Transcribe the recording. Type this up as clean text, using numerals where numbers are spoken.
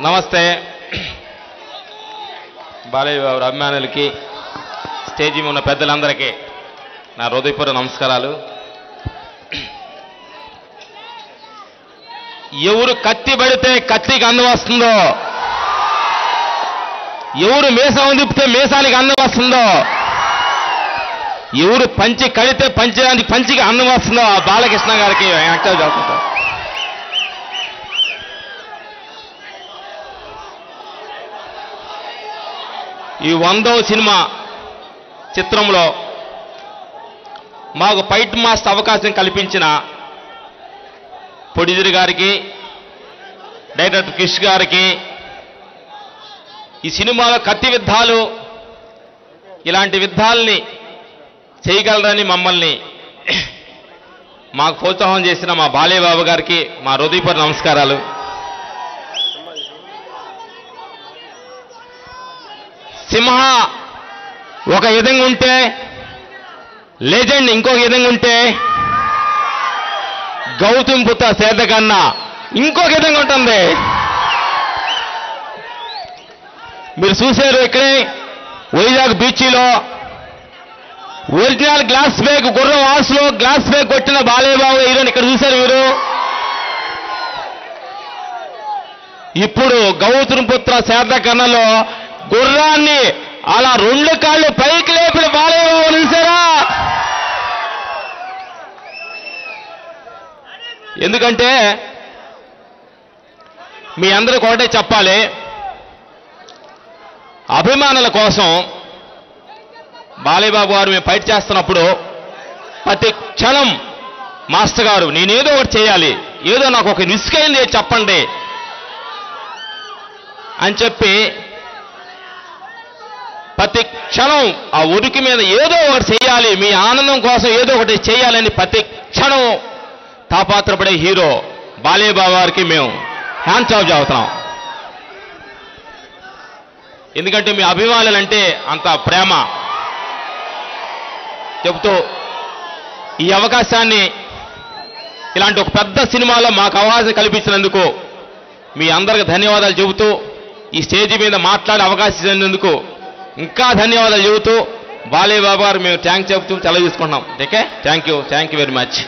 నమస్తే బాలయ్య బాబు అభిమానులకి స్టేజీ ఉన్న పెద్దలందరికీ నా హృదయపూర్వక నమస్కారాలు. ఎవరు కత్తి పడితే కత్తికి అందం వస్తుందో, ఎవరు మీసం తిప్పితే మీసానికి అందం వస్తుందో, ఎవరు పంచి కడితే పంచికి అందం వస్తుందో ఆ బాలకృష్ణ గారికి యాక్టివ్ చేస్తుంటారు. ఈ 100వ సినిమా చిత్రంలో మాకు ఫైట్ మాస్టర్ అవకాశం కల్పించిన ప్రొడ్యూసర్ గారికి, డైరెక్టర్ క్రిష్ గారికి, ఈ సినిమాలో కత్తి యుద్ధాలు ఇలాంటి యుద్ధాలని చేయగలరని మమ్మల్ని మాకు ప్రోత్సాహం చేసిన మా బాలయ్య బాబు గారికి మా హృదయపూర్వక నమస్కారాలు. సింహ ఒక విధంగా ఉంటే లెజెండ్ ఇంకొక విధంగా ఉంటే గౌతమ్ పుత్ర సేదకన్నా ఇంకొక విధంగా ఉంటుంది. మీరు చూశారు ఇక్కడే వైజాగ్ బీచ్లో ఒరిజినల్ గ్లాస్ బ్యాగ్ గుర్రం వాసులో గ్లాస్ బ్యాగ్ కొట్టిన బాలయ్య బాబు హీరోని ఇక్కడ చూశారు మీరు. ఇప్పుడు గౌతమ్ పుత్ర సేదకన్నలో గుర్రాన్ని అలా 2 కాళ్ళు పైకి లేపిన బాలయ్య బాబు చూసారా? ఎందుకంటే మీ అందరికి ఒకటే చెప్పాలి, అభిమానుల కోసం బాలయ్య బాబు గారు మేము ఫైట్ చేస్తున్నప్పుడు ప్రతి క్షణం మాస్టర్ గారు నేనేదో ఒకటి చేయాలి, ఏదో నాకు ఒక రిస్క్ అయింది చెప్పండి అని చెప్పి ప్రతి క్షణం ఆ ఉరికి మీద ఏదో ఒకటి చేయాలి, మీ ఆనందం కోసం ఏదో ఒకటి చేయాలని ప్రతి క్షణం తాపాత్రపడే హీరో బాలయ్య బాబు గారికి మేము హ్యాండ్స్ ఆఫ్ చేస్తున్నాం. ఎందుకంటే మీ అభిమానులంటే అంత ప్రేమ చెబుతూ ఈ అవకాశాన్ని ఇలాంటి ఒక పెద్ద సినిమాలో మాకు అవకాశం కల్పించినందుకు మీ అందరికి ధన్యవాదాలు చెబుతూ ఈ స్టేజీ మీద మాట్లాడే అవకాశం ఇచ్చినందుకు ఇంకా ధన్యవాదాలు చెబుతూ బాలయ్య బాబు గారు మేము థ్యాంక్స్ చెబుతూ సెలవు తీసుకుంటున్నాం. Okay, thank you very much.